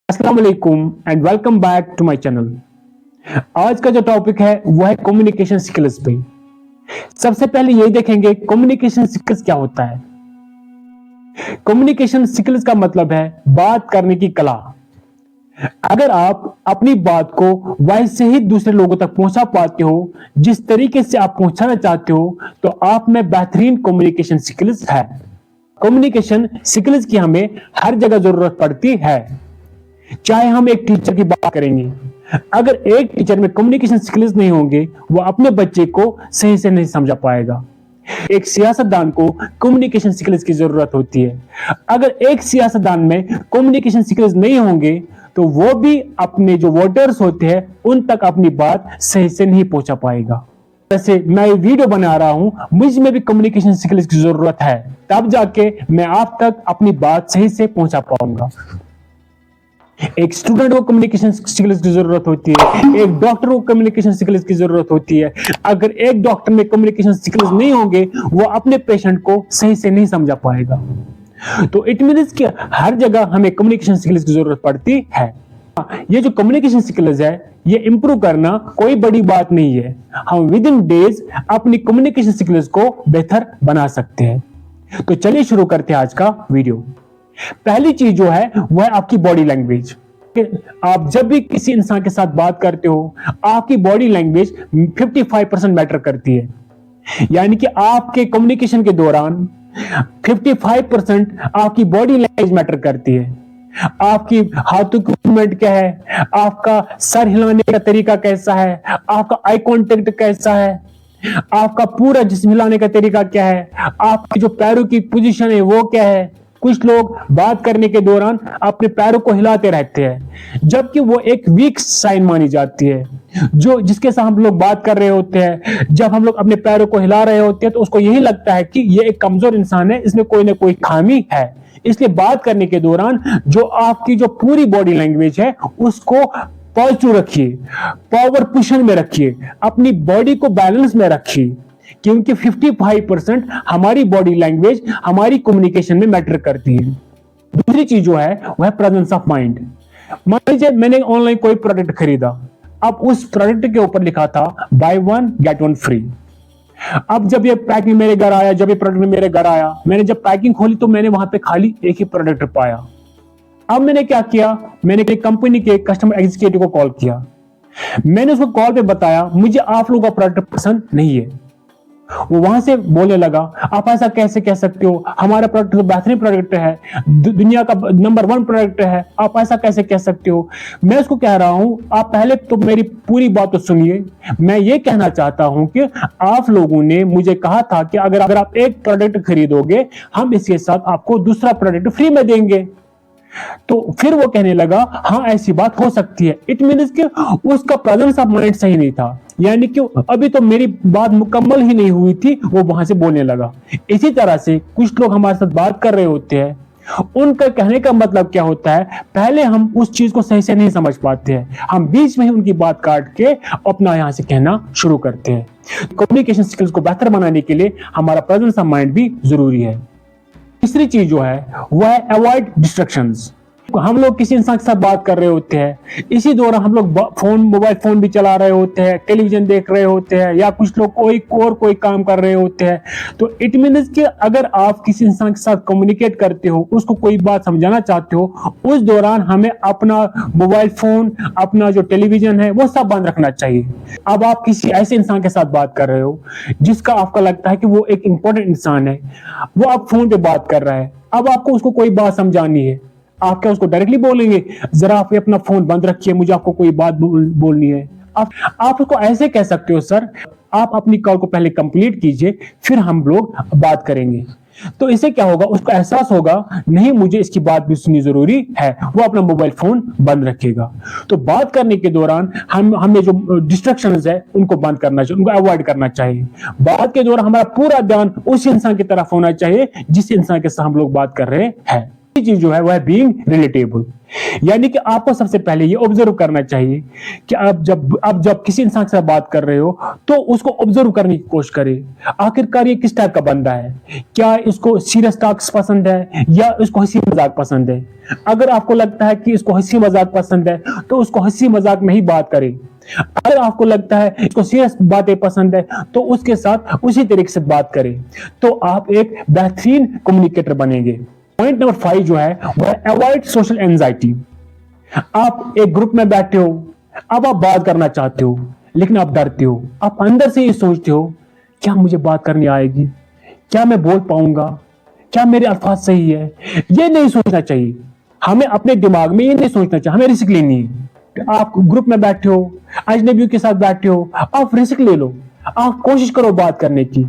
अस्सलाम वालेकुम and welcome back to my channel. आज का जो टॉपिक है वो है कम्युनिकेशन स्किल्स पे। सबसे पहले ये देखेंगे कम्युनिकेशन स्किल्स क्या होता है। कम्युनिकेशन स्किल्स का मतलब है बात करने की कला। अगर आप अपनी बात को वैसे ही दूसरे लोगों तक पहुंचा पाते हो जिस तरीके से आप पहुंचाना चाहते हो तो आप में बेहतरीन कम्युनिकेशन स्किल्स है। कम्युनिकेशन स्किल्स की हमें हर जगह जरूरत पड़ती है। चाहे हम एक टीचर की बात करेंगे, अगर एक टीचर में कम्युनिकेशन स्किल्स नहीं होंगे वो अपने बच्चे को सही से नहीं समझा पाएगा। एक सियासतदान को कम्युनिकेशन स्किल्स की जरूरत होती है। अगर एक सियासतदान में कम्युनिकेशन स्किल्स नहीं होंगे तो वो भी अपने जो वोटर्स होते हैं उन तक अपनी बात सही से नहीं पहुंचा पाएगा। जैसे मैं ये वीडियो बना रहा हूं, मुझ में भी कम्युनिकेशन स्किल्स की जरूरत है, तब जाके मैं आप तक अपनी बात सही से पहुंचा पाऊंगा। एक स्टूडेंट को कम्युनिकेशन स्किल्स की जरूरत होती है, एक डॉक्टर को कम्युनिकेशन स्किल्स की जरूरत होती है। अगर एक डॉक्टर में कम्युनिकेशन स्किल्स नहीं होंगे वो अपने पेशेंट को सही से नहीं समझा पाएगा। तो इट मींस कि हर जगह हमें कम्युनिकेशन स्किल्स की जरूरत पड़ती है। ये जो कम्युनिकेशन स्किल्स है ये इंप्रूव करना कोई बड़ी बात नहीं है। हम विद इन डेज अपनी कम्युनिकेशन स्किल्स को बेहतर बना सकते हैं। तो चलिए शुरू करते हैं आज का वीडियो। पहली चीज जो है वो है आपकी बॉडी लैंग्वेज। आप जब भी किसी इंसान के साथ बात करते हो आपकी बॉडी लैंग्वेज 55% मैटर करती है। यानी कि आपके कम्युनिकेशन के दौरान 55% आपकी बॉडी लैंग्वेज मैटर करती है। आपकी हाथों की मूवमेंट क्या है, आपका सर हिलाने का तरीका कैसा है, आपका आई कांटेक्ट कैसा है, आपका पूरा जिस्म हिलाने का तरीका क्या है, आपकी जो पैरों की पोजीशन है वो क्या है। कुछ लोग बात करने के दौरान अपने पैरों को हिलाते रहते हैं जबकि वो एक वीक साइन मानी जाती है। जो जिसके साथ हम लोग बात कर रहे होते हैं, जब हम लोग अपने पैरों को हिला रहे होते हैं तो उसको यही लगता है कि ये एक कमजोर इंसान है, इसमें कोई ना कोई खामी है। इसलिए बात करने के दौरान जो आपकी जो पूरी बॉडी लैंग्वेज है उसको पॉजिटिव रखिए, पावर पोजीशन में रखिए, अपनी बॉडी को बैलेंस में रखिए, क्योंकि 55% हमारी बॉडी लैंग्वेज हमारी कम्युनिकेशन में मैटर करती है। दूसरी चीज जो है वह है प्रेजेंस ऑफ माइंड। मान लीजिए मैंने ऑनलाइन कोई प्रोडक्ट खरीदा, अब उस प्रोडक्ट के ऊपर लिखा था by one get one free. अब जब ये पैकिंग मेरे घर आया, जब ये प्रोडक्ट मेरे घर आया, मैंने जब पैकिंग खोली तो मैंने वहां पे खाली एक ही प्रोडक्ट पाया। अब मैंने क्या किया, मैंने कंपनी के कस्टमर एग्जीक्यूटिव को कॉल किया। मैंने उसको कॉल पे बताया मुझे आप लोगों का प्रोडक्ट पसंद नहीं है। वो वहां से बोलने लगा आप ऐसा कैसे कह सकते हो, हमारा प्रोडक्ट तो बेहतरीन प्रोडक्ट है, दुनिया का नंबर 1 प्रोडक्ट है, आप ऐसा कैसे कह सकते हो। मैं उसको कह रहा हूं आप पहले तो मेरी पूरी बात तो सुनिए। मैं ये कहना चाहता हूं कि आप लोगों ने मुझे कहा था कि अगर आप एक प्रोडक्ट खरीदोगे हम इसके साथ आपको दूसरा प्रोडक्ट फ्री में देंगे। तो फिर वो कहने लगा हाँ ऐसी बात हो सकती है। इट मींस कि उसका प्रेजेंस ऑफ माइंड सही नहीं था, यानी कि अभी तो मेरी बात मुकम्मल ही नहीं हुई थी, वो वहां से बोलने लगा। इसी तरह से कुछ लोग हमारे साथ बात कर रहे होते हैं, उनका कहने का मतलब क्या होता है, पहले हम उस चीज को सही से नहीं समझ पाते हैं, हम बीच में ही उनकी बात काट के अपना यहां से कहना शुरू करते हैं। कम्युनिकेशन स्किल्स को बेहतर बनाने के लिए हमारा प्रेजेंस ऑफ माइंड भी जरूरी है। तीसरी चीज जो है वह है अवॉइड डिस्ट्रैक्शंस। हम लोग किसी इंसान के साथ बात कर रहे होते हैं, इसी दौरान हम लोग मोबाइल फोन भी चला रहे होते हैं, टेलीविजन देख रहे होते हैं, या कुछ लोग कोई काम कर रहे होते हैं। तो इट मींस कि अगर आप किसी इंसान के साथ कम्युनिकेट करते हो, उसको कोई बात समझाना चाहते हो, उस दौरान हमें अपना मोबाइल फोन, अपना जो टेलीविजन है वो सब बंद रखना चाहिए। अब आप किसी ऐसे इंसान के साथ बात कर रहे हो जिसका आपको लगता है कि वो एक इंपॉर्टेंट इंसान है, वो आप फोन पे बात कर रहा है, अब आपको उसको कोई बात समझानी है, आप क्या उसको डायरेक्टली बोलेंगे जरा आप अपना फोन बंद रखिए, मुझे आपको कोई बात बोलनी है। आप उसको ऐसे कह सकते हो सर आप अपनी कॉल को पहले कंप्लीट कीजिए फिर हम लोग बात करेंगे। तो इससे क्या होगा, उसको एहसास होगा नहीं मुझे इसकी बात भी सुननी जरूरी है, वो अपना मोबाइल फोन बंद रखेगा। तो बात करने के दौरान हमें जो डिस्ट्रैक्शंस है उनको बंद करना चाहिए, उनको अवॉइड करना चाहिए। बात के दौरान हमारा पूरा ध्यान उस इंसान की तरफ होना चाहिए जिस इंसान के साथ हम लोग बात कर रहे हैं। चीज जो है वह बीइंग रिलेटेबल, यानी कि आपको सबसे पहले ये ऑब्जर्व करना चाहिए कि आप जब किसी इंसान के साथ बात कर रहे हो तो उसको ऑब्जर्व करने की कोशिश करें। आखिरकार ये किस टाइप का बंदा है, क्या इसको सीरियस टॉक्स पसंद है या इसको हंसी मजाक पसंद है। अगर आपको लगता है कि इसको हंसी मजाक पसंद है तो उसको हंसी मजाक में ही बात करें। अगर आपको लगता है इसको सीरियस बातें पसंद है तो उसके साथ उसी तरीके से बात करें, तो आप एक बेहतरीन कम्युनिकेटर बनेंगे। पॉइंट नंबर 5 जो है वह अवॉइड सोशल एंजाइटी। आप एक ग्रुप में बैठे हो, अब आप बात करना चाहते हो लेकिन आप डरते हो। आप अंदर से ये सोचते हो क्या मुझे बात करनी आएगी, क्या मैं बोल पाऊंगा, क्या मेरे अल्फाज सही है। ये नहीं सोचना चाहिए, हमें अपने दिमाग में ये नहीं सोचना चाहिए, हमें रिस्क लेनी है। आप ग्रुप में बैठे हो, अजनबियों के साथ बैठे हो, आप रिस्क ले लो, आप कोशिश करो बात करने की।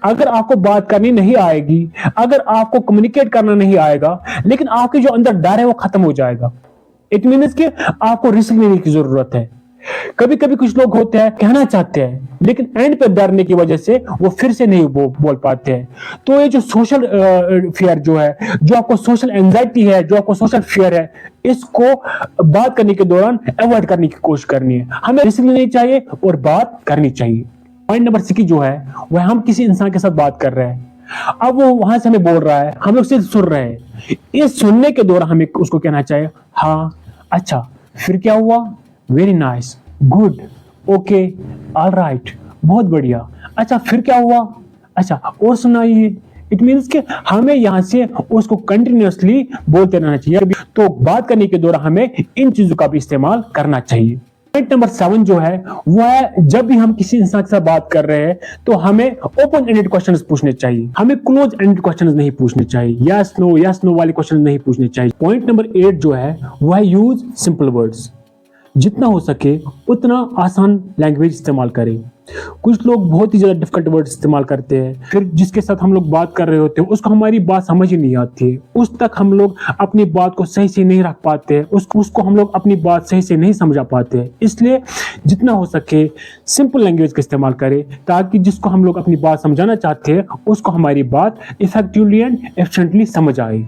अगर आपको बात करनी नहीं आएगी, अगर आपको कम्युनिकेट करना नहीं आएगा, लेकिन आपके जो अंदर डर है वो खत्म हो जाएगा। इट मीन्स कि आपको रिस्क लेने की जरूरत है। कभी कभी कुछ लोग होते हैं कहना चाहते हैं लेकिन एंड पे डरने की वजह से वो फिर से नहीं बोल पाते हैं। तो ये जो सोशल फियर जो है, जो आपको सोशल एंजाइटी है, जो आपको सोशल फियर है, इसको बात करने के दौरान अवॉइड करने की कोशिश करनी है। हमें रिस्क लेनी चाहिए और बात करनी चाहिए। पॉइंट नंबर 6 जो है वह हम किसी इंसान के साथ बात कर रहे हैं, अब वो वहां से हमें बोल रहा है, हम लोग सिर्फ सुन रहे हैं। इस सुनने के दौरान हमें उसको कहना चाहिए हाँ, अच्छा, फिर क्या हुआ, very nice, good, okay, all right, बहुत बढ़िया, अच्छा फिर क्या हुआ, अच्छा और सुनाइए। इट मीन्स कि हमें यहां से उसको कंटिन्यूअसली बोलते रहना चाहिए। तो बात करने के दौरान हमें इन चीजों का भी इस्तेमाल करना चाहिए। पॉइंट नंबर 7 जो है वो है जब भी हम किसी इंसान के साथ बात कर रहे हैं तो हमें ओपन एंडेड क्वेश्चंस पूछने चाहिए, हमें क्लोज एंडेड क्वेश्चंस नहीं पूछने चाहिए, यस नो वाले क्वेश्चन नहीं पूछने चाहिए। पॉइंट नंबर 8 जो है वो है यूज सिंपल वर्ड्स। जितना हो सके उतना आसान लैंग्वेज इस्तेमाल करें। कुछ लोग बहुत ही ज्यादा डिफिकल्ट वर्ड इस्तेमाल करते हैं, फिर जिसके साथ हम लोग बात कर रहे होते हैं उसको हमारी बात समझ ही नहीं आती है, उस तक हम लोग अपनी बात को सही से नहीं रख पाते हैं, उसको हम लोग अपनी बात सही से नहीं समझा पाते हैं। इसलिए जितना हो सके सिंपल लैंग्वेज का इस्तेमाल करें ताकि जिसको हम लोग अपनी बात समझाना चाहते हैं उसको हमारी बात इफेक्टिवली एंड एफिशिएंटली समझ आए।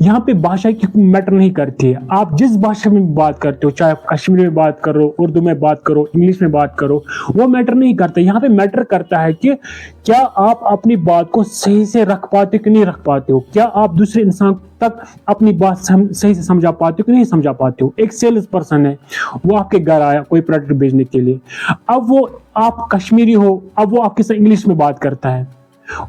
यहाँ पे भाषा की मैटर नहीं करती है, आप जिस भाषा में बात करते हो, चाहे आप कश्मीरी में बात करो, उर्दू में बात करो, इंग्लिश में बात करो, वो मैटर नहीं करता। यहाँ पे मैटर करता है कि क्या आप अपनी बात को सही से रख पाते हो कि नहीं रख पाते हो, क्या आप दूसरे इंसान तक अपनी बात सही से समझा पाते हो कि नहीं समझा पाते हो। एक सेल्स पर्सन है, वो आपके घर आया कोई प्रोडक्ट बेचने के लिए, अब वो आप कश्मीरी हो, अब वो आपके साथ इंग्लिश में बात करता है,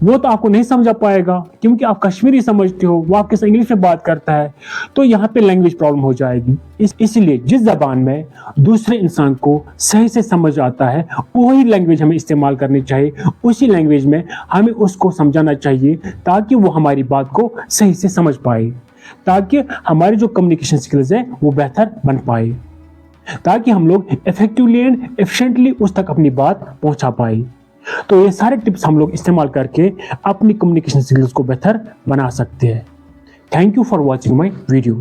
वो तो आपको नहीं समझा पाएगा क्योंकि आप कश्मीरी समझते हो, वो आपके साथ इंग्लिश में बात करता है, तो यहाँ पे लैंग्वेज प्रॉब्लम हो जाएगी। इसलिए जिस जबान में दूसरे इंसान को सही से समझ आता है वही लैंग्वेज हमें इस्तेमाल करनी चाहिए, उसी लैंग्वेज में हमें उसको समझाना चाहिए ताकि वो हमारी बात को सही से समझ पाए, ताकि हमारी जो कम्युनिकेशन स्किल्स है वो बेहतर बन पाए, ताकि हम लोग इफेक्टिवली एंड एफिशिएंटली उस तक अपनी बात पहुंचा पाए। तो ये सारे टिप्स हम लोग इस्तेमाल करके अपनी कम्युनिकेशन स्किल्स को बेहतर बना सकते हैं। Thank you for watching my video.